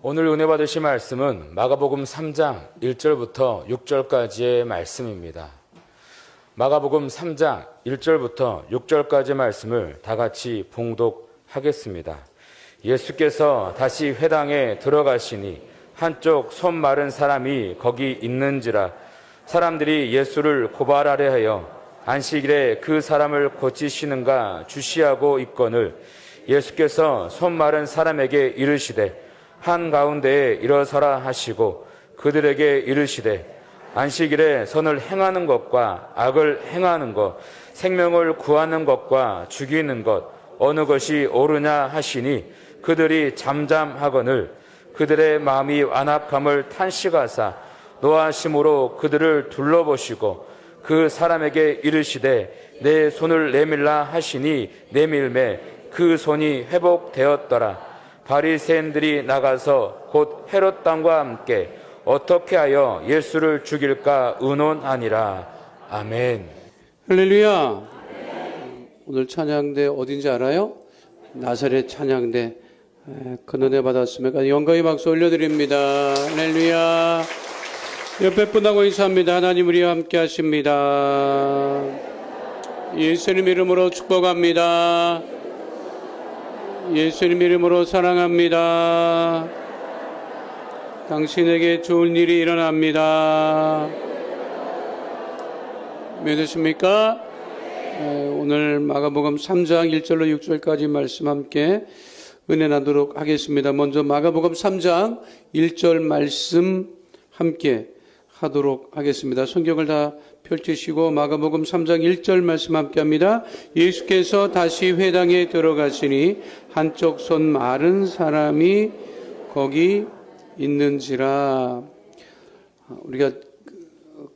오늘 은혜 받으실 말씀은 마가복음 3장 1절부터 6절까지의 말씀입니다. 마가복음 3장 1절부터 6절까지의 말씀을 다 같이 봉독하겠습니다. 예수께서 다시 회당에 들어가시니 한쪽 손 마른 사람이 거기 있는지라. 사람들이 예수를 고발하려 하여 안식일에 그 사람을 고치시는가 주시하고 있거늘, 예수께서 손 마른 사람에게 이르시되 한가운데에 일어서라 하시고 그들에게 이르시되 안식일에 선을 행하는 것과 악을 행하는 것, 생명을 구하는 것과 죽이는 것 어느 것이 옳으냐 하시니 그들이 잠잠하거늘 그들의 마음이 완악함을 탄식하사 노하심으로 그들을 둘러보시고 그 사람에게 이르시되 내 손을 내밀라 하시니 내밀매 그 손이 회복되었더라. 바리새인들이 나가서 곧 헤롯 당과 함께 어떻게 하여 예수를 죽일까 의논하니라. 아멘. 할렐루야. 오늘 찬양대 어딘지 알아요? 나사렛 찬양대. 큰 은혜 받았으니까 영광의 박수 올려드립니다. 할렐루야. 옆에 분하고 인사합니다. 하나님 우리와 함께 하십니다. 예수님 이름으로 축복합니다. 예수님 이름으로 사랑합니다. 당신에게 좋은 일이 일어납니다. 믿으십니까? 오늘 마가복음 3장 1절로 6절까지 말씀 함께 은혜 나누도록 하겠습니다. 먼저 마가복음 3장 1절 말씀 함께 하도록 하겠습니다. 성경을 다 펼치시고 마가복음 3장 1절 말씀 함께 합니다. 예수께서 다시 회당에 들어가시니 한쪽 손 마른 사람이 거기 있는지라. 우리가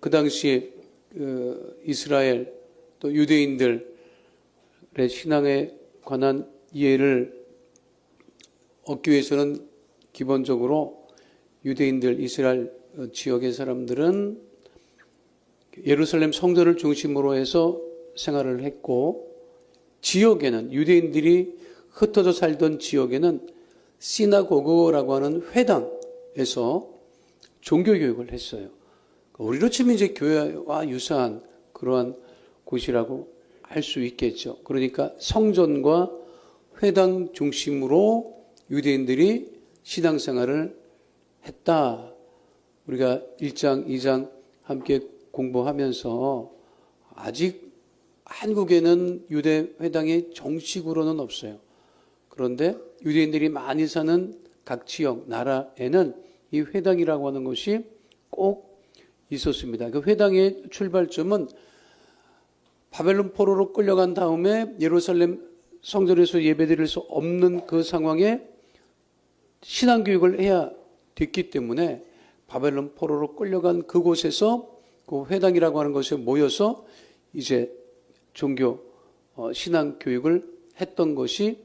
그 당시에 이스라엘 또 유대인들의 신앙에 관한 이해를 얻기 위해서는 기본적으로 유대인들 이스라엘 지역의 사람들은 예루살렘 성전을 중심으로 해서 생활을 했고, 지역에는 유대인들이 흩어져 살던 지역에는 시나고그라고 하는 회당에서 종교교육을 했어요. 우리로 치면 이제 교회와 유사한 그러한 곳이라고 할 수 있겠죠. 그러니까 성전과 회당 중심으로 유대인들이 신앙생활을 했다. 우리가 1장, 2장 함께 공부하면서 아직 한국에는 유대 회당이 정식으로는 없어요. 그런데 유대인들이 많이 사는 각 지역, 나라에는 이 회당이라고 하는 것이 꼭 있었습니다. 그 회당의 출발점은 바벨론 포로로 끌려간 다음에 예루살렘 성전에서 예배드릴 수 없는 그 상황에 신앙교육을 해야 됐기 때문에 바벨론 포로로 끌려간 그곳에서 그 회당이라고 하는 것에 모여서 이제 종교 신앙 교육을 했던 것이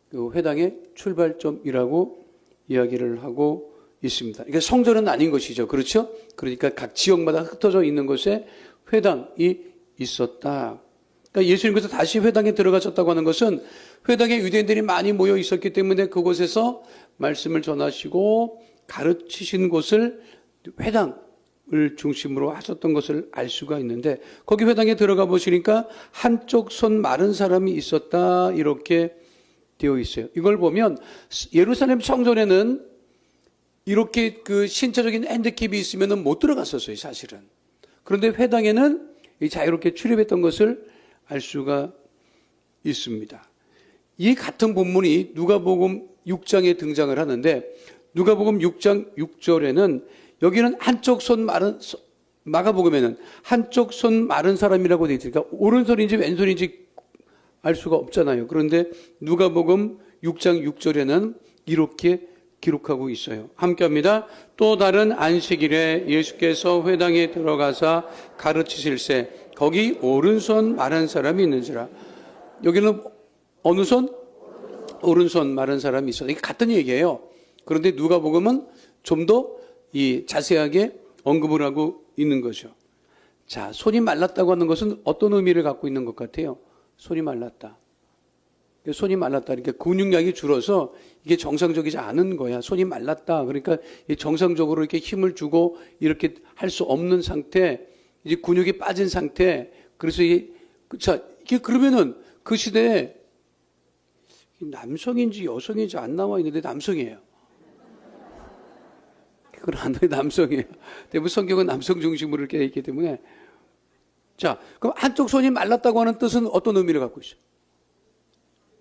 그 회당의 출발점이라고 이야기를 하고 있습니다. 그러니까 성전은 아닌 것이죠. 그렇죠? 그러니까 각 지역마다 흩어져 있는 곳에 회당이 있었다. 그러니까 예수님께서 다시 회당에 들어가셨다고 하는 것은 회당에 유대인들이 많이 모여 있었기 때문에 그곳에서 말씀을 전하시고 가르치신 곳을 회당을 중심으로 하셨던 것을 알 수가 있는데, 거기 회당에 들어가 보시니까 한쪽 손 마른 사람이 있었다 이렇게 되어 있어요. 이걸 보면 예루살렘 성전에는 이렇게 그 신체적인 핸디캡이 있으면 못 들어갔었어요, 사실은. 그런데 회당에는 자유롭게 출입했던 것을 알 수가 있습니다. 이 같은 본문이 누가복음 6장에 등장을 하는데, 누가복음 6장 6절에는 여기는 한쪽 손 마른, 마가복음에는 한쪽 손 마른 사람이라고 되어 있으니까 오른손인지 왼손인지 알 수가 없잖아요. 그런데 누가복음 6장 6절에는 이렇게 기록하고 있어요. 함께 합니다. 또 다른 안식일에 예수께서 회당에 들어가사 가르치실세 거기 오른손 마른 사람이 있는지라. 여기는 어느 손? 오른손 마른 사람이 있어요. 이게 같은 얘기예요. 그런데 누가복음은 좀 더 자세하게 언급을 하고 있는 거죠. 자, 손이 말랐다고 하는 것은 어떤 의미를 갖고 있는 것 같아요? 손이 말랐다. 손이 말랐다. 그러니까 근육량이 줄어서 이게 정상적이지 않은 거야. 손이 말랐다. 그러니까 정상적으로 이렇게 힘을 주고 이렇게 할 수 없는 상태, 이제 근육이 빠진 상태. 그래서 이게 그러면은 그 시대에 남성인지 여성인지 안 나와 있는데 남성이에요. 그건 안 돼, 남성이에요. 대부분 성경은 남성 중심으로 이렇게 있기 때문에. 자, 그럼 한쪽 손이 말랐다고 하는 뜻은 어떤 의미를 갖고 있어요?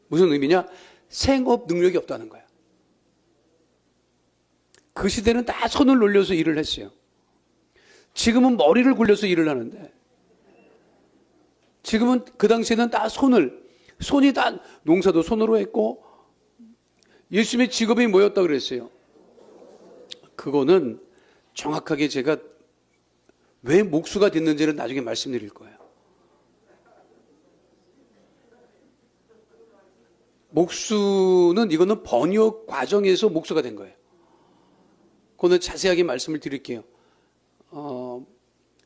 무슨 의미냐? 생업 능력이 없다는 거야. 그 시대는 다 손을 놀려서 일을 했어요. 지금은 머리를 굴려서 일을 하는데, 지금은 그 당시에는 다 손이 다 농사도 손으로 했고, 예수님의 직업이 뭐였다고 그랬어요? 그거는 정확하게 제가 왜 목수가 됐는지를 나중에 말씀드릴 거예요. 목수는 이거는 번역 과정에서 목수가 된 거예요. 그거는 자세하게 말씀을 드릴게요.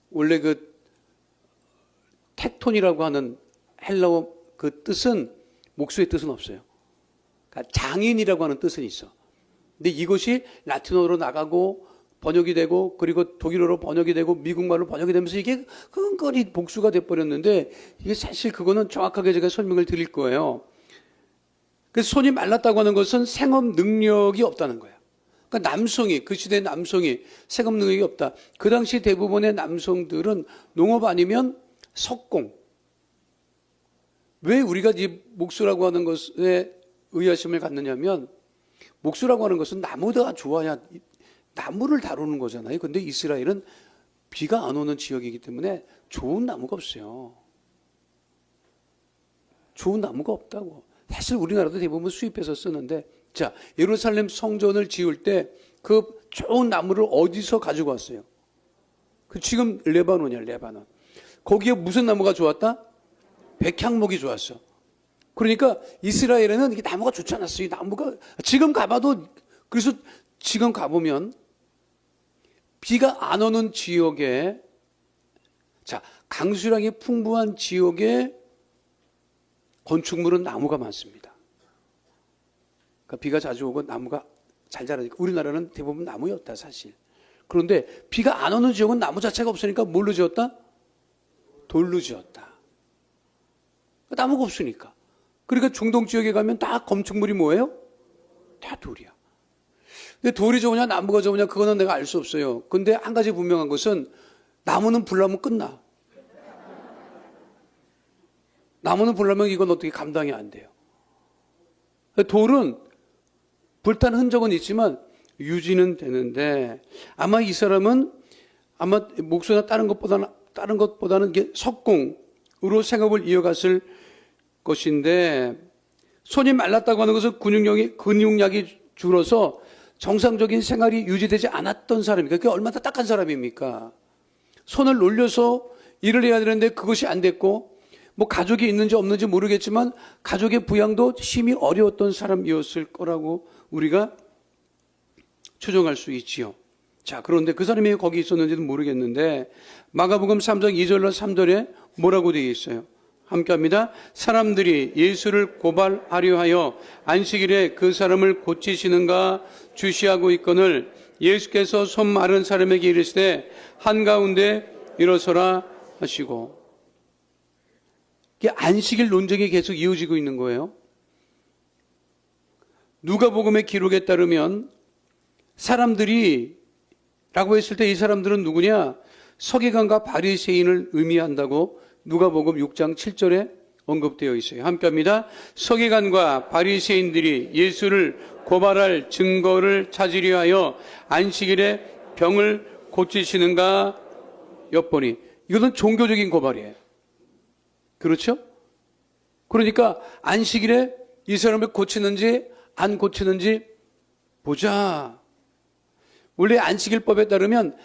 원래 그 텍톤이라고 하는 헬라어 그 뜻은 목수의 뜻은 없어요. 그러니까 장인이라고 하는 뜻은 있어. 근데 이것이 라틴어로 나가고 번역이 되고 그리고 독일어로 번역이 되고 미국말로 번역이 되면서 이게 끈끈이 복수가 돼버렸는데 이게 사실 그거는 정확하게 제가 설명을 드릴 거예요. 그래서 손이 말랐다고 하는 것은 생업 능력이 없다는 거예요. 그러니까 남성이, 그 시대의 남성이 생업 능력이 없다. 그 당시 대부분의 남성들은 농업 아니면 석공. 왜 우리가 이 목수라고 하는 것에 의아심을 갖느냐면 목수라고 하는 것은 나무가 좋아야 나무를 다루는 거잖아요. 근데 이스라엘은 비가 안 오는 지역이기 때문에 좋은 나무가 없어요. 좋은 나무가 없다고. 사실 우리나라도 대부분 수입해서 쓰는데, 자, 예루살렘 성전을 지을 때 그 좋은 나무를 어디서 가지고 왔어요? 그 지금 레바논이야, 레바논. 거기에 무슨 나무가 좋았다? 백향목이 좋았어. 그러니까 이스라엘에는 이게 나무가 좋지 않았어요. 이 나무가 지금 가봐도, 그래서 지금 가보면 비가 안 오는 지역에, 자, 강수량이 풍부한 지역에 건축물은 나무가 많습니다. 그러니까 비가 자주 오고 나무가 잘 자라니까 우리나라는 대부분 나무였다 사실. 그런데 비가 안 오는 지역은 나무 자체가 없으니까 뭘로 지었다? 돌로 지었다. 나무가 없으니까. 그러니까 중동 지역에 가면 다 건축물이 뭐예요? 다 돌이야. 근데 돌이 좋으냐 나무가 좋으냐 그거는 내가 알 수 없어요. 근데 한 가지 분명한 것은 나무는 불나면 끝나. 나무는 불나면 이건 어떻게 감당이 안 돼요. 돌은 불탄 흔적은 있지만 유지는 되는데 아마 이 사람은 아마 목수나 다른 것보다는 이게 석공으로 생업을 이어갔을 것인데 손이 말랐다고 하는 것은 근육량이 줄어서 정상적인 생활이 유지되지 않았던 사람이니까 그게 얼마나 딱한 사람입니까? 손을 놀려서 일을 해야 되는데 그것이 안 됐고 뭐 가족이 있는지 없는지 모르겠지만 가족의 부양도 심히 어려웠던 사람이었을 거라고 우리가 추정할 수 있지요. 자, 그런데 그 사람이 거기 있었는지는 모르겠는데 마가복음 3장 2절로 3절에 뭐라고 되어 있어요? 함께 합니다. 사람들이 예수를 고발하려 하여 안식일에 그 사람을 고치시는가 주시하고 있거늘 예수께서 손 마른 사람에게 이르시되 한가운데 일어서라 하시고. 이게 안식일 논쟁이 계속 이어지고 있는 거예요. 누가복음의 기록에 따르면 사람들이 라고 했을 때 이 사람들은 누구냐? 서기관과 바리새인을 의미한다고 누가복음 6장 7절에 언급되어 있어요. 함께 합니다. 서기관과 바리새인들이 예수를 고발할 증거를 찾으려 하여 안식일에 병을 고치시는가 엿보니. 이것은 종교적인 고발이에요. 그렇죠? 그러니까 안식일에 이 사람을 고치는지 안 고치는지 보자. 원래 안식일법에 따르면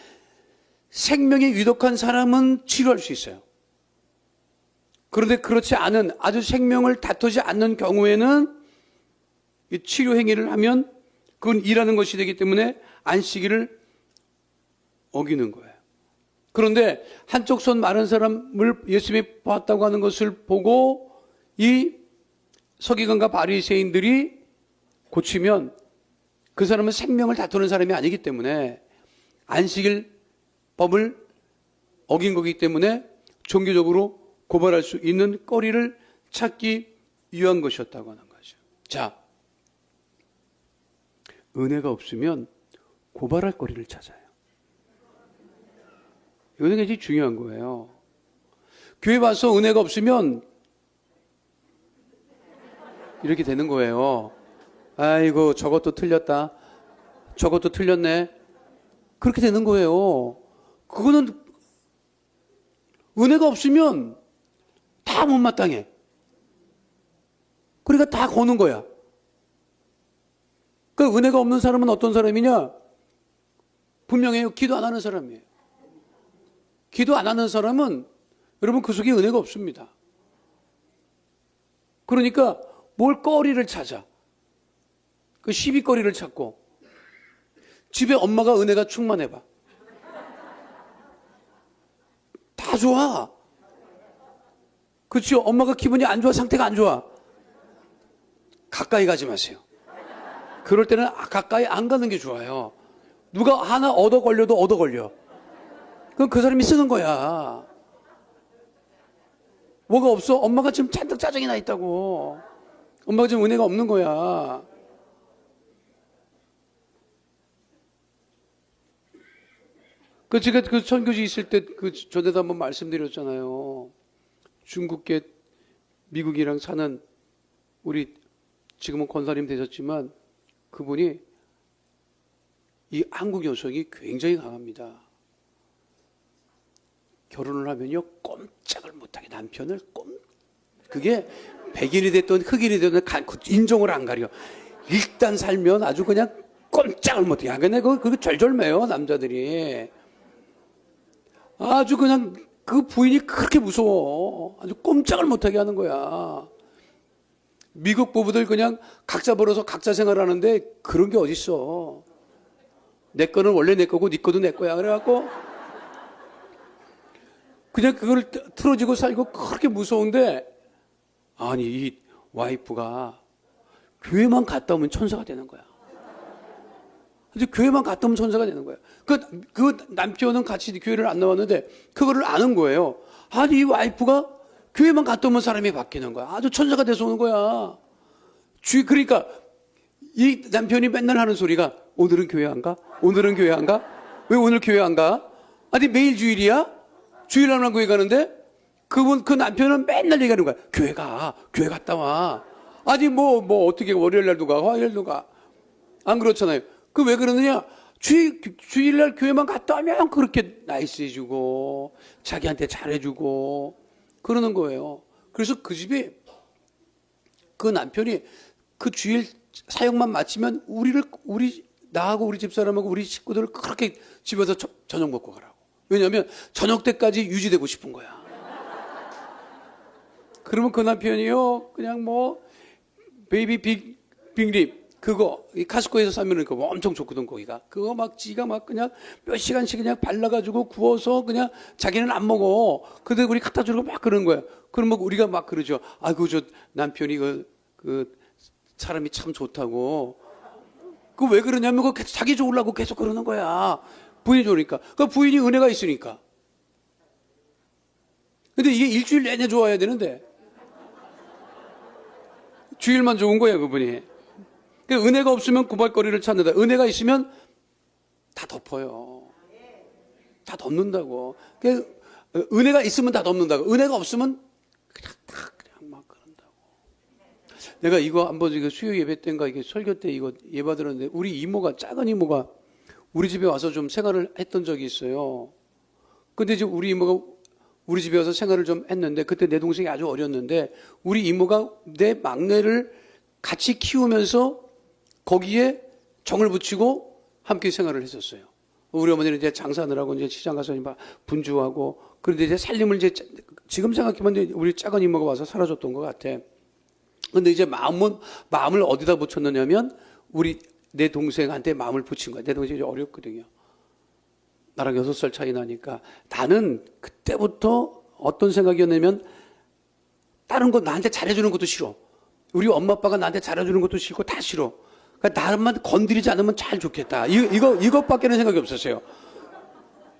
생명이 위독한 사람은 치료할 수 있어요. 그런데 그렇지 않은 아주 생명을 다투지 않는 경우에는 이 치료 행위를 하면 그건 일하는 것이 되기 때문에 안식일을 어기는 거예요. 그런데 한쪽 손 마른 사람을 예수님이 보았다고 하는 것을 보고 이 서기관과 바리새인들이 고치면 그 사람은 생명을 다투는 사람이 아니기 때문에 안식일 법을 어긴 거기 때문에 종교적으로 고발할 수 있는 거리를 찾기 위한 것이었다고 하는 거죠. 자, 은혜가 없으면 고발할 거리를 찾아요. 이거는 굉장히 중요한 거예요. 교회 와서 은혜가 없으면 이렇게 되는 거예요. 아이고, 저것도 틀렸다. 저것도 틀렸네. 그렇게 되는 거예요. 그거는 은혜가 없으면 다 못마땅해. 그러니까 다 거는 거야. 그 은혜가 없는 사람은 어떤 사람이냐? 분명해요. 기도 안 하는 사람이에요. 기도 안 하는 사람은 여러분 그 속에 은혜가 없습니다. 그러니까 뭘 거리를 찾아. 그 시비거리를 찾고 집에 엄마가 은혜가 충만해봐. 다 좋아. 그렇죠? 엄마가 기분이 안 좋아, 상태가 안 좋아. 가까이 가지 마세요. 그럴 때는 가까이 안 가는 게 좋아요. 누가 하나 얻어 걸려도 얻어 걸려. 그럼 그 사람이 쓰는 거야. 뭐가 없어? 엄마가 지금 잔뜩 짜증이 나 있다고. 엄마가 지금 은혜가 없는 거야. 제가 그 선교지 있을 때 전에도 한번 말씀드렸잖아요. 중국계 미국이랑 사는 우리 지금은 권사님 되셨지만 그분이 이 한국 여성이 굉장히 강합니다. 결혼을 하면요 꼼짝을 못하게 남편을 그게 백인이 됐든 흑인이 됐든 인종을 안 가려. 일단 살면 아주 그냥 꼼짝을 못해. 근데 그거 절절매요 남자들이. 아주 그냥 그 부인이 그렇게 무서워. 아주 꼼짝을 못하게 하는 거야. 미국 부부들 그냥 각자 벌어서 각자 생활하는데 그런 게 어딨어. 내 거는 원래 내 거고 네 거도 내 거야. 그래갖고 그냥 그걸 틀어지고 살고 그렇게 무서운데 아니 이 와이프가 교회만 갔다 오면 천사가 되는 거야. 이제 교회만 갔다 오면 천사가 되는 거야. 그 남편은 같이 교회를 안 나왔는데 그거를 아는 거예요. 아니 이 와이프가 교회만 갔다 오면 사람이 바뀌는 거야. 아주 천사가 돼서 오는 거야. 그러니까 이 남편이 맨날 하는 소리가 오늘은 교회 안 가? 오늘은 교회 안 가? 왜 오늘 교회 안 가? 아니 매일 주일이야? 주일 하나 교회 가는데 그 남편은 맨날 얘기하는 거야. 교회 가. 교회 갔다 와. 아니 뭐 어떻게 월요일 날도 가? 화요일도 가. 안 그렇잖아요. 그 왜 그러느냐? 주일날 교회만 갔다 오면 그렇게 나이스해주고 자기한테 잘해주고 그러는 거예요. 그래서 그 집이 그 남편이 그 주일 사역만 마치면 나하고 우리 집사람하고 우리 식구들을 그렇게 집에서 저녁 먹고 가라고. 왜냐하면 저녁 때까지 유지되고 싶은 거야. 그러면 그 남편이요 그냥 뭐 베이비 빅립 그거 이 카스코에서 사면은 그거 엄청 좋거든 거기가. 그거 막 지가 막 그냥 몇 시간씩 그냥 발라가지고 구워서 그냥 자기는 안 먹어. 근데 우리 갖다 주고 막 그러는 거야. 그러면 우리가 막 그러죠. 아이고 저 남편이 그 사람이 참 좋다고. 그 왜 그러냐면 그 자기 좋으려고 계속 그러는 거야. 부인이 좋으니까. 그 부인이 은혜가 있으니까. 근데 이게 일주일 내내 좋아야 되는데 주일만 좋은 거야 그분이. 은혜가 없으면 고발거리를 찾는다. 은혜가 있으면 다 덮어요. 다 덮는다고. 은혜가 있으면 다 덮는다고. 은혜가 없으면 그냥 막 그런다고. 내가 이거 한번 수요 예배 때인가 이게 설교 때 이거 예배 들었는데 우리 이모가 작은 이모가 우리 집에 와서 좀 생활을 했던 적이 있어요. 근데 이제 우리 이모가 우리 집에 와서 생활을 좀 했는데 그때 내 동생이 아주 어렸는데 우리 이모가 내 막내를 같이 키우면서 거기에 정을 붙이고 함께 생활을 했었어요. 우리 어머니는 이제 장사하느라고 이제 시장 가서 분주하고 그런데 이제 살림을 이제 지금 생각해보면 우리 작은 이모가 와서 살아줬던 것 같아. 근데 이제 마음을 어디다 붙였느냐면 내 동생한테 마음을 붙인 거야. 내 동생이 어렸거든요. 나랑 6살 차이 나니까 나는 그때부터 어떤 생각이었냐면 다른 거 나한테 잘해주는 것도 싫어. 우리 엄마 아빠가 나한테 잘해주는 것도 싫고 다 싫어. 그러니까 나만 건드리지 않으면 잘 좋겠다. 이것밖에는 생각이 없었어요.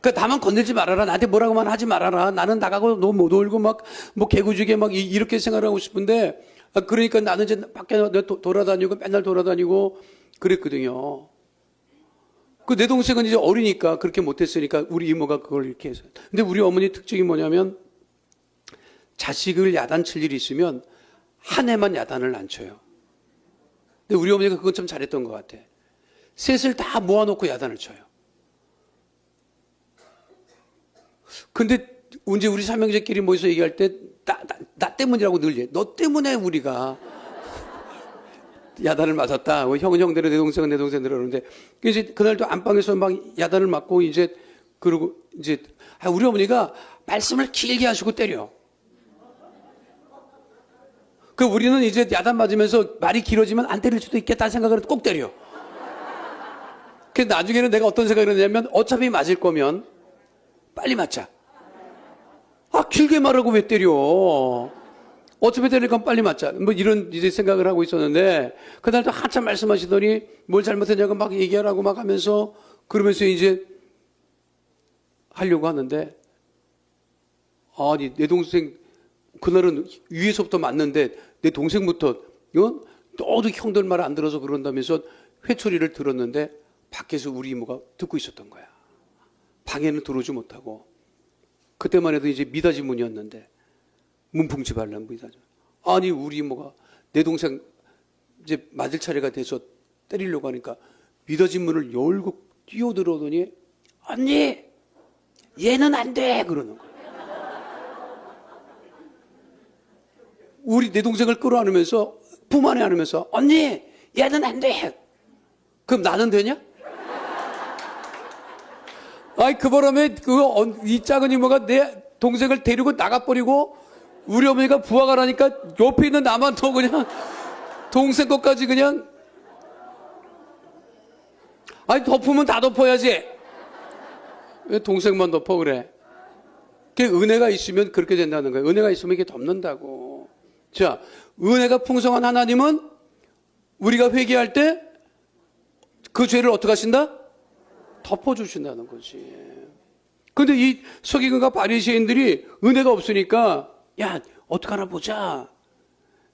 그러니까 나만 건들지 말아라. 나한테 뭐라고만 하지 말아라. 나는 나가고 너 못 놀고 막 뭐 개구지게 막 이렇게 생각하고 싶은데 그러니까 나는 이제 밖에 돌아다니고 맨날 돌아다니고 그랬거든요. 그 내 동생은 이제 어리니까 그렇게 못했으니까 우리 이모가 그걸 이렇게 해서. 근데 우리 어머니 특징이 뭐냐면 자식을 야단칠 일이 있으면 한 해만 야단을 안 쳐요. 근데 우리 어머니가 그건 참 잘했던 것 같아. 셋을 다 모아놓고 야단을 쳐요. 근데 언제 우리 삼형제끼리 모여서 얘기할 때 나 때문이라고 늘 얘기해. 너 때문에 우리가 야단을 맞았다. 형은 형대로 내 동생은 내 동생대로 그러는데 이제 그날도 안방에서 막 야단을 맞고 이제 그러고 이제 우리 어머니가 말씀을 길게 하시고 때려. 그 우리는 이제 야단 맞으면서 말이 길어지면 안 때릴 수도 있겠다 생각을 꼭 때려. 그 나중에는 내가 어떤 생각을 했냐면 어차피 맞을 거면 빨리 맞자. 길게 말하고 왜 때려? 어차피 때릴 건 빨리 맞자. 뭐 이런 이제 생각을 하고 있었는데 그날도 한참 말씀하시더니 뭘 잘못했냐고 막 얘기하라고 막 하면서 그러면서 이제 하려고 하는데 아니 내 동생 그날은 위에서부터 맞는데 내 동생부터 너도 형들 말 안 들어서 그런다면서 회초리를 들었는데 밖에서 우리 이모가 듣고 있었던 거야. 방에는 들어오지 못하고 그때만 해도 이제 미닫이 문이었는데 문풍지 발란 미닫이. 아니 우리 이모가 내 동생 이제 맞을 차례가 돼서 때리려고 하니까 미닫이 문을 열고 뛰어들어오더니 언니 얘는 안 돼 그러는 거야. 우리 내 동생을 끌어안으면서 품 안에 안으면서 언니 얘는 안 돼. 그럼 나는 되냐? 그 바람에 이 작은 이모가 내 동생을 데리고 나가버리고 우리 어머니가 부하가라니까 옆에 있는 나만 더 그냥 동생 것까지 그냥 덮으면 다 덮어야지. 왜 동생만 덮어 그래? 그게 은혜가 있으면 그렇게 된다는 거예요. 은혜가 있으면 이게 덮는다고. 자, 은혜가 풍성한 하나님은 우리가 회개할 때 그 죄를 어떻게 하신다? 덮어주신다는 거지. 근데 이 서기관과 바리새인들이 은혜가 없으니까 야 어떡하나 보자.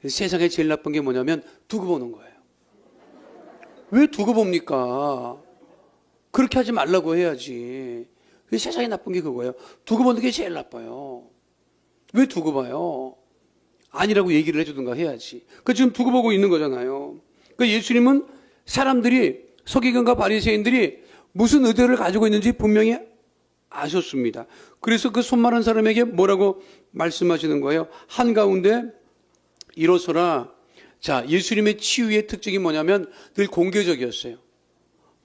세상에 제일 나쁜 게 뭐냐면 두고 보는 거예요. 왜 두고 봅니까? 그렇게 하지 말라고 해야지. 세상에 나쁜 게 그거예요. 두고 보는 게 제일 나빠요. 왜 두고 봐요? 아니라고 얘기를 해주든가 해야지. 지금 두고 보고 있는 거잖아요. 예수님은 사람들이 서기관과 바리새인들이 무슨 의도를 가지고 있는지 분명히 아셨습니다. 그래서 그 손 마른 사람에게 뭐라고 말씀하시는 거예요? 한가운데 일어서라. 자, 예수님의 치유의 특징이 뭐냐면 늘 공개적이었어요.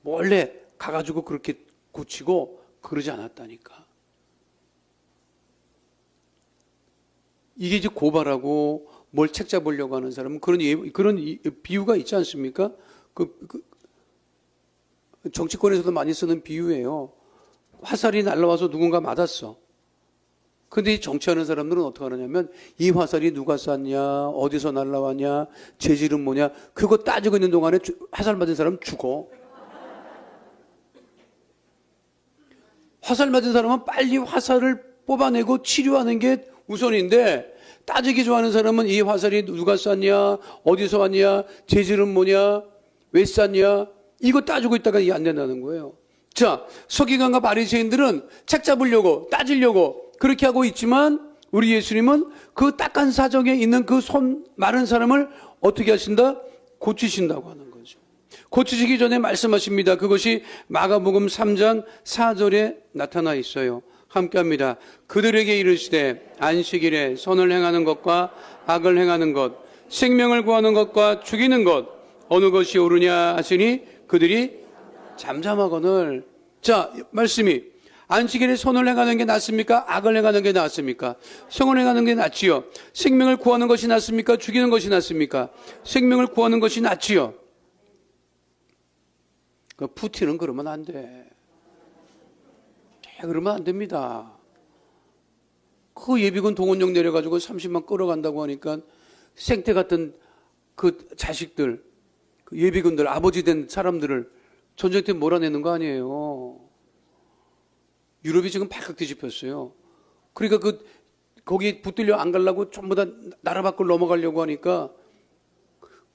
몰래 가가지고 그렇게 고치고 그러지 않았다니까. 이게 이제 고발하고 뭘 책 잡으려고 하는 사람은 그런 비유가 있지 않습니까? 정치권에서도 많이 쓰는 비유예요. 화살이 날라와서 누군가 맞았어. 근데 이 정치하는 사람들은 어떻게 하느냐면 이 화살이 누가 쐈냐, 어디서 날라왔냐, 재질은 뭐냐, 그거 따지고 있는 동안에 화살 맞은 사람 죽어. 화살 맞은 사람은 빨리 화살을 뽑아내고 치료하는 게 우선인데 따지기 좋아하는 사람은 이 화살이 누가 쐈냐, 어디서 왔냐, 재질은 뭐냐, 왜 쐈냐, 이거 따지고 있다가 이게 안 된다는 거예요. 자, 서기관과 바리새인들은 책 잡으려고 따지려고 그렇게 하고 있지만 우리 예수님은 그 딱한 사정에 있는 그 손 마른 사람을 어떻게 하신다? 고치신다고 하는 거죠. 고치시기 전에 말씀하십니다. 그것이 마가복음 3장 4절에 나타나 있어요. 함께 합니다. 그들에게 이르시되 안식일에 선을 행하는 것과 악을 행하는 것, 생명을 구하는 것과 죽이는 것 어느 것이 옳으냐 하시니 그들이 잠잠하거늘. 자, 말씀이 안식일에 선을 행하는 게 낫습니까? 악을 행하는 게 낫습니까? 성을 행하는 게 낫지요. 생명을 구하는 것이 낫습니까? 죽이는 것이 낫습니까? 생명을 구하는 것이 낫지요. 푸틴은 그러면 안 돼. 그러면 안 됩니다. 그 예비군 동원령 내려가지고 30만 끌어간다고 하니까 생태 같은 그 자식들, 그 예비군들, 아버지 된 사람들을 전쟁 때 몰아내는 거 아니에요. 유럽이 지금 발칵 뒤집혔어요. 그러니까 거기 붙들려 안 가려고 전부 다 나라 밖으로 넘어가려고 하니까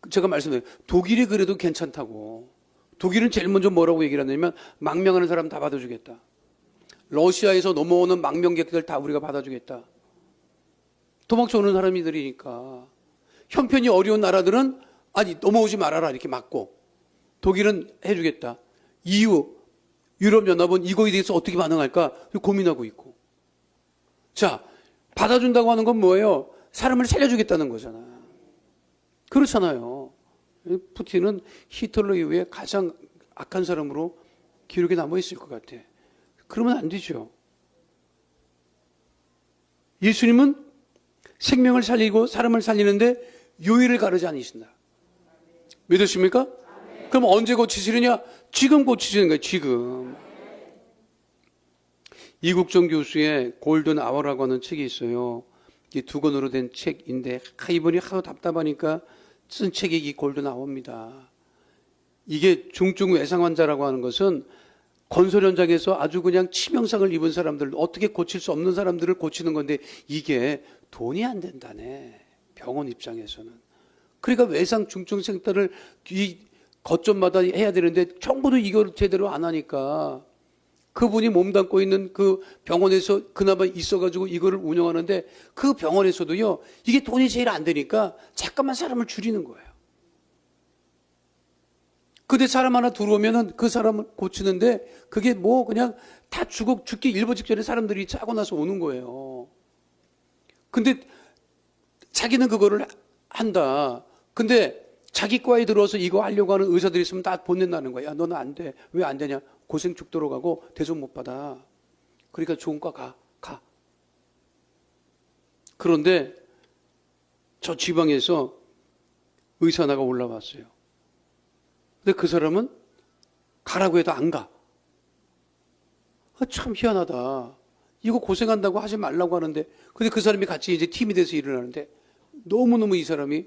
제가 말씀드려요. 독일이 그래도 괜찮다고. 독일은 제일 먼저 뭐라고 얘기를 하냐면 망명하는 사람 다 받아주겠다. 러시아에서 넘어오는 망명객들 다 우리가 받아주겠다. 도망쳐 오는 사람들이니까. 형편이 어려운 나라들은 아니 넘어오지 말아라 이렇게 막고, 독일은 해주겠다. EU, 유럽연합은 이거에 대해서 어떻게 반응할까 고민하고 있고. 자, 받아준다고 하는 건 뭐예요? 사람을 살려주겠다는 거잖아. 그렇잖아요. 푸틴은 히틀러 이후에 가장 악한 사람으로 기록에 남아있을 것 같아. 그러면 안 되죠. 예수님은 생명을 살리고 사람을 살리는데 요일을 가르지 않으신다. 믿으십니까? 그럼 언제 고치시느냐? 지금 고치시는 거예요. 지금. 이국정 교수의 골든 아워라고 하는 책이 있어요. 이 두 권으로 된 책인데 이분이 하도 답답하니까 쓴 책이 이 골든 아워입니다. 이게 중증 외상 환자라고 하는 것은 건설 현장에서 아주 그냥 치명상을 입은 사람들, 어떻게 고칠 수 없는 사람들을 고치는 건데 이게 돈이 안 된다네. 병원 입장에서는. 그러니까 외상 중증 생태를 이 거점마다 해야 되는데 정부도 이걸 제대로 안 하니까 그분이 몸담고 있는 그 병원에서 그나마 있어가지고 이거를 운영하는데 그 병원에서도요, 이게 돈이 제일 안 되니까 잠깐만 사람을 줄이는 거예요. 근데 사람 하나 들어오면은 그 사람을 고치는데 그게 뭐 그냥 다 죽기 일보 직전에 사람들이 짜고 나서 오는 거예요. 근데 자기는 그거를 한다. 근데 자기 과에 들어와서 이거 하려고 하는 의사들이 있으면 다 보낸다는 거야. 야, 너는 안 돼. 왜 안 되냐? 고생 죽도록 하고 대접 못 받아. 그러니까 좋은 과 가. 그런데 저 지방에서 의사 하나가 올라왔어요. 근데 그 사람은 가라고 해도 안 가. 참 희한하다. 이거 고생한다고 하지 말라고 하는데, 근데 그 사람이 같이 이제 팀이 돼서 일을 하는데, 너무너무 이 사람이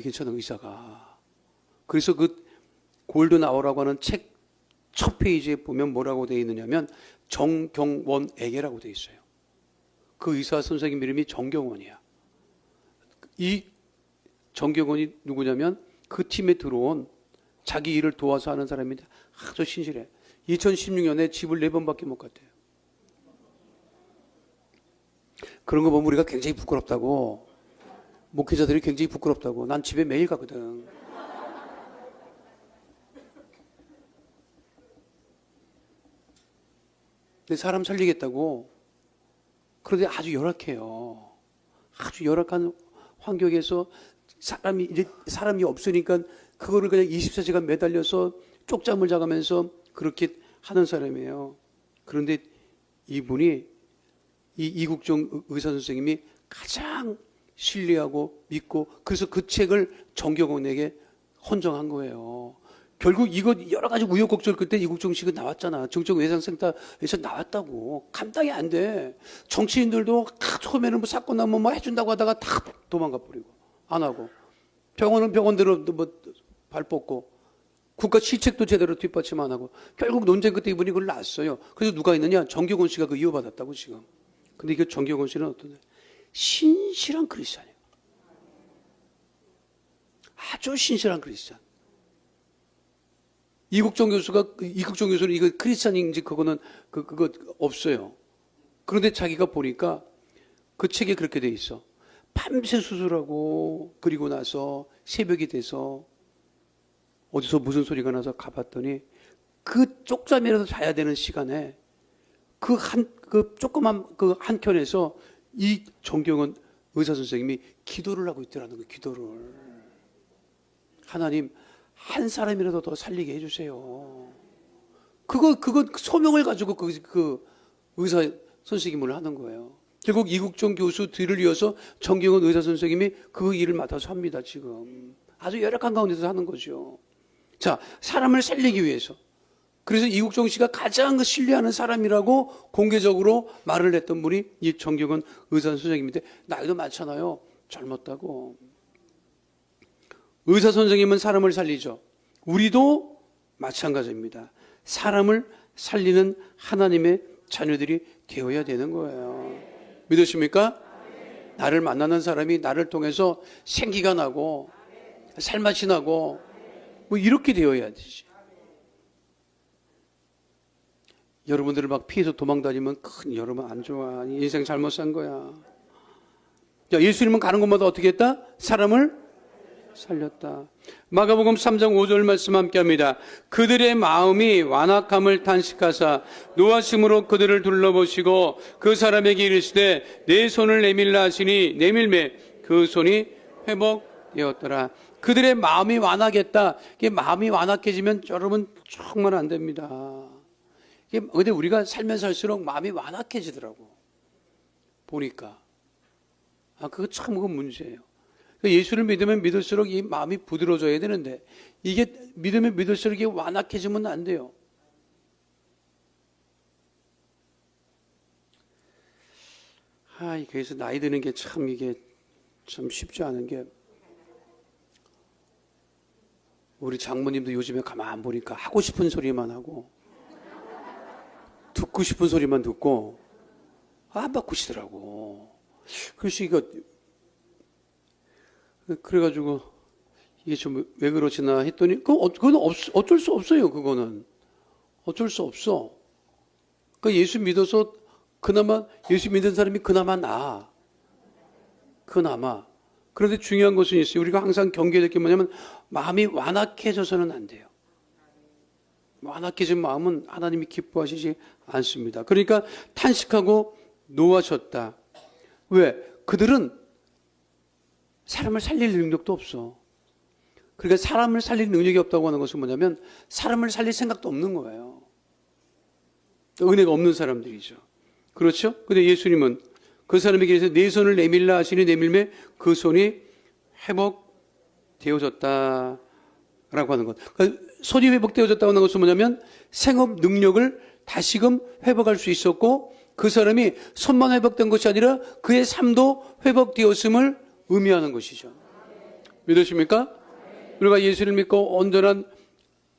괜찮은 의사가. 그래서 그 골든 아워라고 하는 책 첫 페이지에 보면 뭐라고 되어 있느냐면 정경원에게라고 되어 있어요. 그 의사 선생님 이름이 정경원이야. 이 정경원이 누구냐면 그 팀에 들어온 자기 일을 도와서 하는 사람인데 아주 신실해. 2016년에 집을 4번밖에 못 갔대요. 그런 거 보면 우리가 굉장히 부끄럽다고, 목회자들이 굉장히 부끄럽다고. 난 집에 매일 가거든. 근데 사람 살리겠다고. 그런데 아주 열악해요. 아주 열악한 환경에서 사람이 없으니까 그거를 그냥 24시간 매달려서 쪽잠을 자가면서 그렇게 하는 사람이에요. 그런데 이분이 이국정 의사 선생님이 가장 신뢰하고 믿고, 그래서 그 책을 정경원에게 헌정한 거예요. 결국 이거 여러 가지 우여곡절 그때 이국정 씨가 나왔잖아. 정적 외상센터에서 나왔다고. 감당이 안 돼. 정치인들도 처음에는 뭐 사건 나면 뭐 해준다고 하다가 다 도망가 버리고 안 하고, 병원은 병원대로 뭐 발 뻗고, 국가 시책도 제대로 뒷받침 안 하고, 결국 논쟁 끝에 이분이 그걸 놨어요. 그래서 누가 있느냐? 정경원 씨가 그 이어받았다고 지금. 근데 이게 정경원 씨는 어떠냐? 신실한 크리스찬이에요. 아주 신실한 크리스찬. 이국정 교수는 이거 크리스찬인지 그거 없어요. 그런데 자기가 보니까 그 책에 그렇게 돼 있어. 밤새 수술하고 그리고 나서 새벽이 돼서 어디서 무슨 소리가 나서 가봤더니 그 쪽잠이라도 자야 되는 시간에 그 조그만 그 한켠에서 이 정경원 의사 선생님이 기도를 하고 있더라는 거예요. 기도를. 하나님, 한 사람이라도 더 살리게 해주세요. 그거 소명을 가지고 그 의사 선생님을 하는 거예요. 결국 이국정 교수 뒤를 이어서 정경원 의사 선생님이 그 일을 맡아서 합니다. 지금 아주 열악한 가운데서 하는 거죠. 자, 사람을 살리기 위해서. 그래서 이국정 씨가 가장 신뢰하는 사람이라고 공개적으로 말을 했던 분이 이 정경원 의사 선생님인데, 나이도 많잖아요. 젊었다고. 의사 선생님은 사람을 살리죠. 우리도 마찬가지입니다. 사람을 살리는 하나님의 자녀들이 되어야 되는 거예요. 믿으십니까? 나를 만나는 사람이 나를 통해서 생기가 나고 살맛이 나고 뭐 이렇게 되어야 되지. 여러분들을 막 피해서 도망다니면 큰 여러분 안 좋아. 인생 잘못 산 거야. 자, 예수님은 가는 곳마다 어떻게 했다? 사람을 살렸다. 마가복음 3장 5절 말씀 함께 합니다. 그들의 마음이 완악함을 탄식하사 노하심으로 그들을 둘러보시고 그 사람에게 이르시되 내 손을 내밀라 하시니 내밀매 그 손이 회복되었더라. 그들의 마음이 완악했다. 이게 마음이 완악해지면 여러분 정말 안 됩니다. 근데 우리가 살면 살수록 마음이 완악해지더라고. 보니까. 그거 참 그건 문제예요. 예수를 믿으면 믿을수록 이 마음이 부드러워져야 되는데 이게 믿으면 믿을수록 이게 완악해지면 안 돼요. 이 교회에서 나이 드는 게 참 이게 참 쉽지 않은 게 우리 장모님도 요즘에 가만 보니까 하고 싶은 소리만 하고 듣고 싶은 소리만 듣고 안 바꾸시더라고. 그래서 이거 그래가지고 이게 좀 왜 그러시나 했더니 그건 어쩔 수 없어요. 그거는 어쩔 수 없어. 예수 믿어서 그나마 예수 믿는 사람이 그나마 나아. 그나마. 그런데 중요한 것은 있어요. 우리가 항상 경계해야 될 게 뭐냐면 마음이 완악해져서는 안 돼요. 완악해진 마음은 하나님이 기뻐하시지 않습니다. 그러니까 탄식하고 노하셨다. 왜? 그들은 사람을 살릴 능력도 없어. 그러니까 사람을 살릴 능력이 없다고 하는 것은 뭐냐면 사람을 살릴 생각도 없는 거예요. 은혜가 없는 사람들이죠. 그렇죠? 근데 예수님은 그 사람에게 이르시되 내 손을 내밀라 하시니 내밀매 그 손이 회복되어졌다라고 하는 것. 그러니까 손이 회복되어졌다고 하는 것은 뭐냐면 생업 능력을 다시금 회복할 수 있었고 그 사람이 손만 회복된 것이 아니라 그의 삶도 회복되었음을 의미하는 것이죠. 믿으십니까? 우리가 예수를 믿고 온전한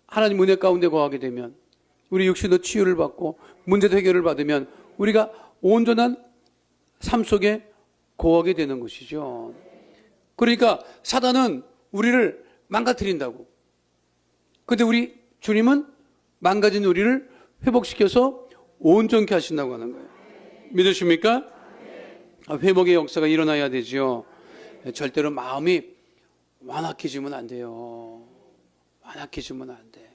하나님 은혜 가운데 거하게 되면 우리 육신도 치유를 받고 문제도 해결을 받으면 우리가 온전한 삶 속에 거하게 되는 것이죠. 그러니까 사단은 우리를 망가뜨린다고. 근데 우리 주님은 망가진 우리를 회복시켜서 온전케 하신다고 하는 거예요. 믿으십니까? 회복의 역사가 일어나야 되죠. 절대로 마음이 완악해지면 안 돼요. 완악해지면 안 돼.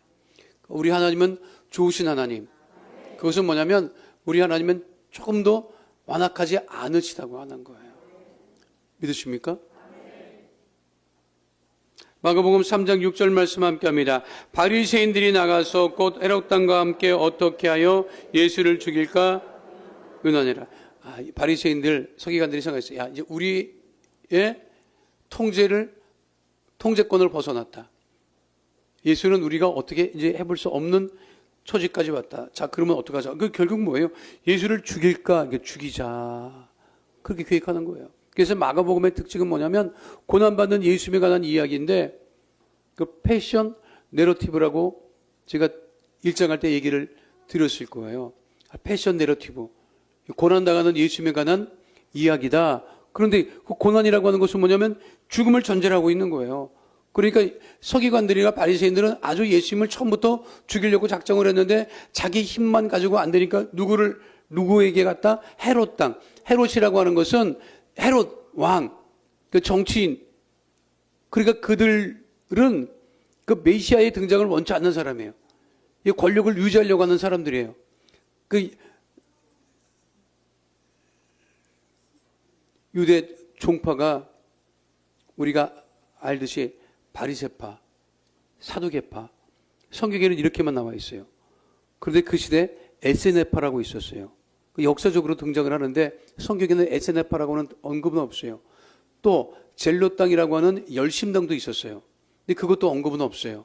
우리 하나님은 좋으신 하나님. 그것은 뭐냐면 우리 하나님은 조금 더 완악하지 않으시다고 하는 거예요. 믿으십니까? 마가복음 3장 6절 말씀 함께 합니다. 바리새인들이 나가서 곧 헤롯 왕과 함께 어떻게 하여 예수를 죽일까 의논하니라. 바리새인들 서기관들이 생각했어요. 이제 우리의 통제권을 벗어났다. 예수는 우리가 어떻게 이제 해볼 수 없는 처지까지 왔다. 자, 그러면 어떡하자? 그 결국 뭐예요? 예수를 죽일까? 죽이자. 그렇게 계획하는 거예요. 그래서 마가복음의 특징은 뭐냐면 고난받는 예수님에 관한 이야기인데 그 패션 내러티브라고 제가 일장할 때 얘기를 드렸을 거예요. 패션 내러티브. 고난당하는 예수님에 관한 이야기다. 그런데 그 고난이라고 하는 것은 뭐냐면 죽음을 전제로 하고 있는 거예요. 그러니까 서기관들이나 바리새인들은 아주 예수님을 처음부터 죽이려고 작정을 했는데 자기 힘만 가지고 안 되니까 누구에게 갔다? 헤롯 땅. 헤롯이라고 하는 것은 헤롯 왕, 그 정치인. 그러니까 그들은 그 메시아의 등장을 원치 않는 사람이에요. 이 권력을 유지하려고 하는 사람들이에요. 그 유대 종파가 우리가 알듯이 바리새파, 사두개파, 성경에는 이렇게만 나와 있어요. 그런데 그 시대에 에세네파라고 있었어요. 역사적으로 등장을 하는데 성경에는 에세네파라고는 언급은 없어요. 또 젤로 땅이라고 하는 열심당도 있었어요. 근데 그것도 언급은 없어요.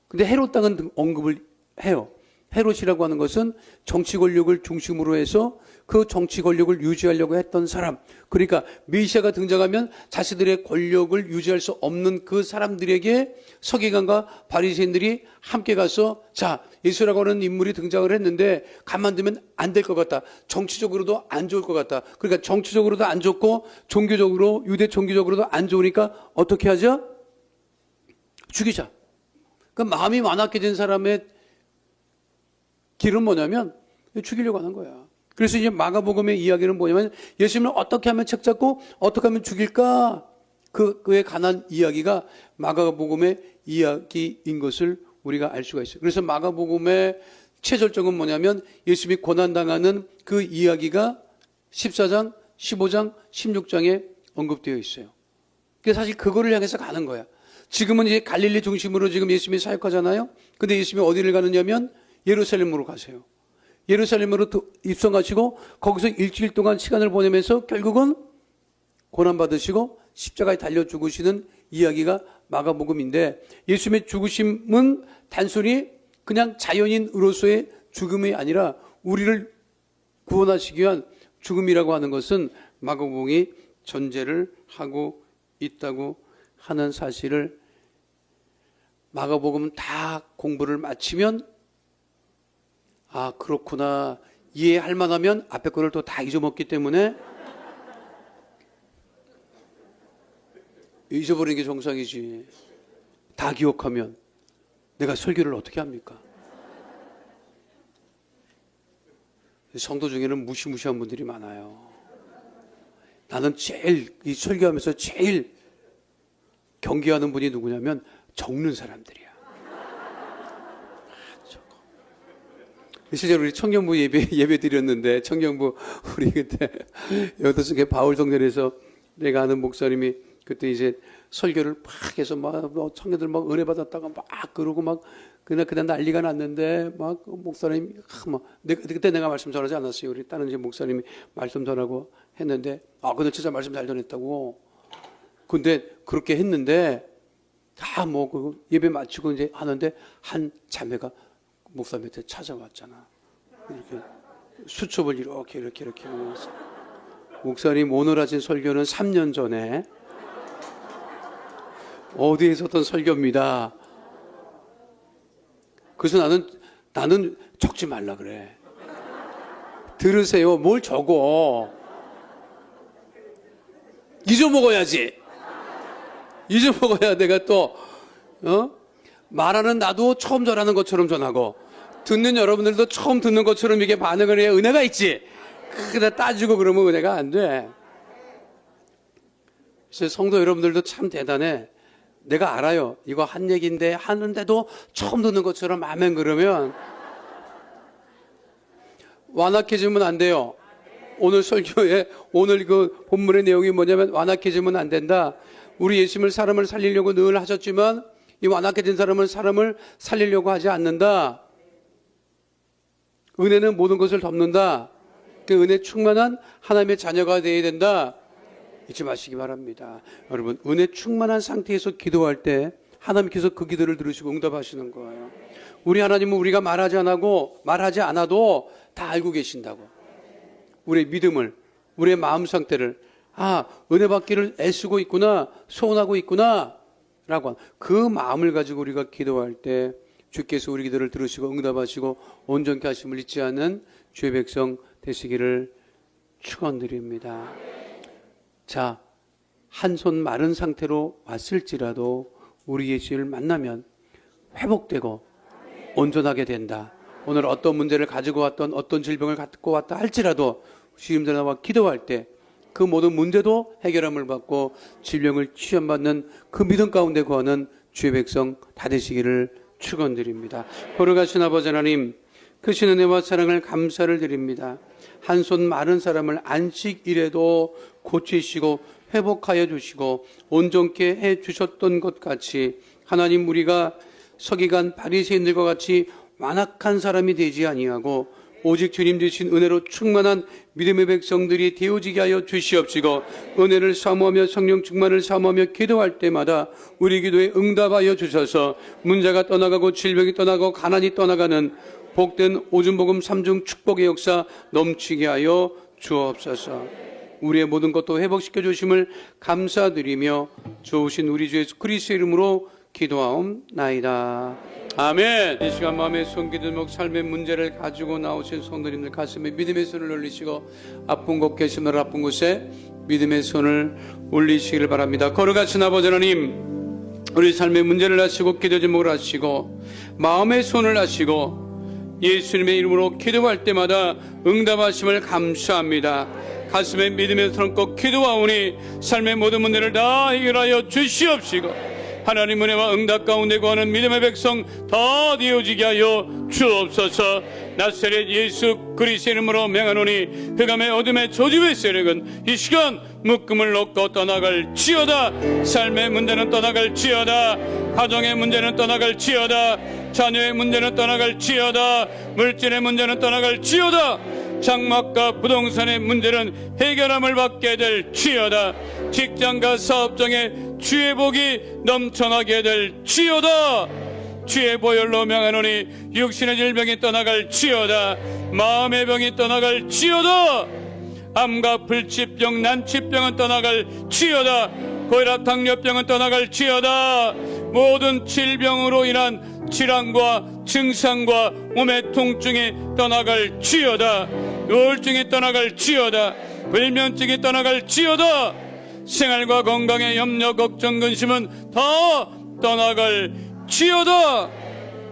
근데 헤롯 땅은 언급을 해요. 헤롯이라고 하는 것은 정치 권력을 중심으로 해서 그 정치 권력을 유지하려고 했던 사람. 그러니까 메시아가 등장하면 자신들의 권력을 유지할 수 없는 그 사람들에게 서기관과 바리새인들이 함께 가서 자, 예수라고 하는 인물이 등장을 했는데 가만두면 안 될 것 같다. 정치적으로도 안 좋을 것 같다. 그러니까 정치적으로도 안 좋고 종교적으로 유대 종교적으로도 안 좋으니까 어떻게 하죠? 죽이자. 그 마음이 완악해 진 사람의 길은 뭐냐면 죽이려고 하는 거야. 그래서 이제 마가복음의 이야기는 뭐냐면 예수님을 어떻게 하면 책잡고 어떻게 하면 죽일까? 그에 관한 이야기가 마가복음의 이야기인 것을 우리가 알 수가 있어요. 그래서 마가복음의 최절정은 뭐냐면 예수님이 고난당하는 그 이야기가 14장, 15장, 16장에 언급되어 있어요. 그래서 사실 그거를 향해서 가는 거야. 지금은 이제 갈릴리 중심으로 지금 예수님이 사역하잖아요. 근데 예수님이 어디를 가느냐면 예루살렘으로 가세요. 예루살렘으로 입성하시고 거기서 일주일 동안 시간을 보내면서 결국은 고난받으시고 십자가에 달려 죽으시는 이야기가 마가복음인데 예수님의 죽으심은 단순히 그냥 자연인으로서의 죽음이 아니라 우리를 구원하시기 위한 죽음이라고 하는 것은 마가복음이 전제를 하고 있다고 하는 사실을 마가복음 다 공부를 마치면 아, 그렇구나. 이해할 만하면 앞에 거를 또 다 잊어먹기 때문에 잊어버리는 게 정상이지. 다 기억하면 내가 설교를 어떻게 합니까? 성도 중에는 무시무시한 분들이 많아요. 나는 제일 이 설교하면서 제일 경계하는 분이 누구냐면 적는 사람들이야. 실제로 우리 청년부 예배 드렸는데 청년부 우리 그때 여도승의 바울 성전에서 내가 아는 목사님이 그때 이제 설교를 막 해서 막 청년들 막 은혜 받았다가 막 그러고 막 그날 난리가 났는데 막 목사님이 막 그때 내가 말씀 전하지 않았어요. 우리 다른 이제 목사님이 말씀 전하고 했는데 근데 진짜 말씀 잘 전했다고. 근데 그렇게 했는데 다 뭐 그 예배 마치고 이제 하는데 한 자매가 목사님한테 찾아왔잖아. 이렇게 수첩을 이렇게 하면서 목사님 오늘 하신 설교는 3년 전에 어디에 있었던 설교입니다. 그래서 나는 적지 말라 그래. 들으세요. 뭘 적어. 잊어먹어야지. 잊어먹어야 내가 또 말하는 나도 처음 전하는 것처럼 전하고 듣는 여러분들도 처음 듣는 것처럼 이게 반응을 해야 은혜가 있지. 그다 따지고 그러면 은혜가 안 돼. 그래서 성도 여러분들도 참 대단해. 내가 알아요. 이거 한 얘기인데 하는데도 처음 듣는 것처럼 아멘 그러면 완악해지면 안 돼요. 오늘 설교에 오늘 그 본문의 내용이 뭐냐면 완악해지면 안 된다. 우리 예수님을 사람을 살리려고 늘 하셨지만 이 완악해진 사람을 살리려고 하지 않는다. 은혜는 모든 것을 덮는다. 그 은혜 충만한 하나님의 자녀가 되어야 된다. 잊지 마시기 바랍니다. 여러분, 은혜 충만한 상태에서 기도할 때 하나님께서 그 기도를 들으시고 응답하시는 거예요. 우리 하나님은 우리가 말하지 않아도 다 알고 계신다고. 우리의 믿음을, 우리의 마음 상태를 은혜 받기를 애쓰고 있구나, 소원하고 있구나 라고 그 마음을 가지고 우리가 기도할 때 주께서 우리 기도를 들으시고 응답하시고 온전케 하심을 잊지 않는 주의 백성 되시기를 축원드립니다. 자, 한 손 마른 상태로 왔을지라도 우리 예수를 만나면 회복되고 온전하게 된다. 오늘 어떤 문제를 가지고 왔던 어떤 질병을 갖고 왔다 할지라도 주님들 나와 기도할 때 그 모든 문제도 해결함을 받고 질병을 치유받는 그 믿음 가운데 거하는 주의 백성 다 되시기를 축원드립니다. 거룩하신 아버지 하나님, 크신 은혜와 사랑을 감사를 드립니다. 한 손 마른 사람을 안식일에도 고치시고 회복하여 주시고 온전케 해 주셨던 것 같이 하나님, 우리가 서기관 바리새인들과 같이 완악한 사람이 되지 아니하고 오직 주님 주신 은혜로 충만한 믿음의 백성들이 되어지게 하여 주시옵시고 은혜를 사모하며 성령 충만을 사모하며 기도할 때마다 우리 기도에 응답하여 주셔서 문제가 떠나가고 질병이 떠나고 가난이 떠나가는 복된 오준복음 3중 축복의 역사 넘치게 하여 주옵소서. 우리의 모든 것도 회복시켜 주심을 감사드리며 좋으신 우리 주 예수 그리스도의 이름으로 기도하옵나이다. 아멘. 이 시간 마음의 손기들목 삶의 문제를 가지고 나오신 성도님들 가슴에 믿음의 손을 올리시고 아픈 곳 계시는 아픈 곳에 믿음의 손을 올리시기를 바랍니다. 거룩하신 아버지 하나님, 우리 삶의 문제를 아시고 기도 제목을 아시고 마음의 손을 아시고 예수님의 이름으로 기도할 때마다 응답하심을 감사합니다. 가슴에 믿음의 손을 꼭 기도하오니 삶의 모든 문제를 다 해결하여 주시옵시고 하나님 은혜와 응답 가운데 거하는 믿음의 백성 다 되어지게 하여 주옵소서. 나사렛 예수 그리스도의 이름으로 명하노니 흑암의 어둠의 저주의 세력은 이 시간 묶음을 놓고 떠나갈지어다. 삶의 문제는 떠나갈지어다. 가정의 문제는 떠나갈지어다. 자녀의 문제는 떠나갈지어다. 물질의 문제는 떠나갈지어다. 장막과 부동산의 문제는 해결함을 받게 될지어다. 직장과 사업장에 주의 복이 넘쳐나게 될지어다. 주의 보혈로 명하노니 육신의 질병이 떠나갈지어다. 마음의 병이 떠나갈지어다. 암과 불치병, 난치병은 떠나갈지어다. 고혈압, 당뇨병은 떠나갈지어다. 모든 질병으로 인한 질환과 증상과 몸의 통증이 떠나갈지어다. 우울증이 떠나갈지어다. 불면증이 떠나갈지어다. 생활과 건강의 염려, 걱정, 근심은 다 떠나갈지어다.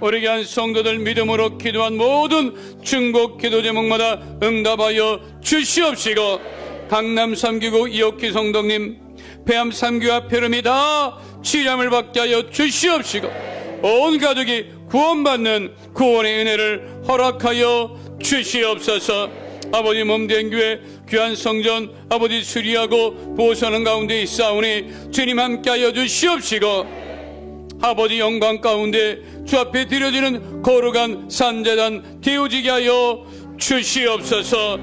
우리 귀한 성도들 믿음으로 기도한 모든 중복 기도 제목마다 응답하여 주시옵시고 강남 3교구 이옥희 성도님, 폐암 3교와 폐렴이 다 치료함을 받게 하여 주시옵시고 온 가족이 구원받는 구원의 은혜를 허락하여 주시옵소서. 아버지 몸된 교회 귀한 성전 아버지 수리하고 보호하는 가운데 있사오니 주님 함께하여 주시옵시고 아버지 영광 가운데 주 앞에 드려지는 거룩한 산제단 되어지게 하여 주시옵소서.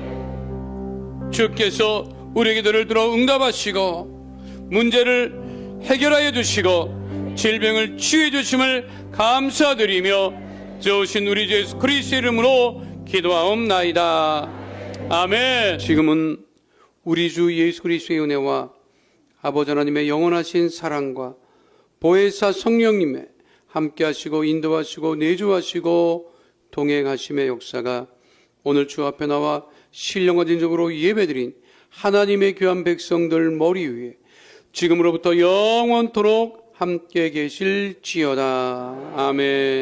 주께서 우리 기도를 들어 응답하시고 문제를 해결하여 주시고 질병을 치유해 주심을 감사드리며 좋으신 우리 주 예수 그리스도의 이름으로 기도하옵나이다. 아멘. 지금은 우리 주 예수 그리스도의 은혜와 아버지 하나님의 영원하신 사랑과 보혜사 성령님의 함께하시고 인도하시고 내주하시고 동행하심의 역사가 오늘 주 앞에 나와 신령과 진정으로 예배드린 하나님의 귀한 백성들 머리 위에 지금으로부터 영원토록 함께 계실지어다. 아멘.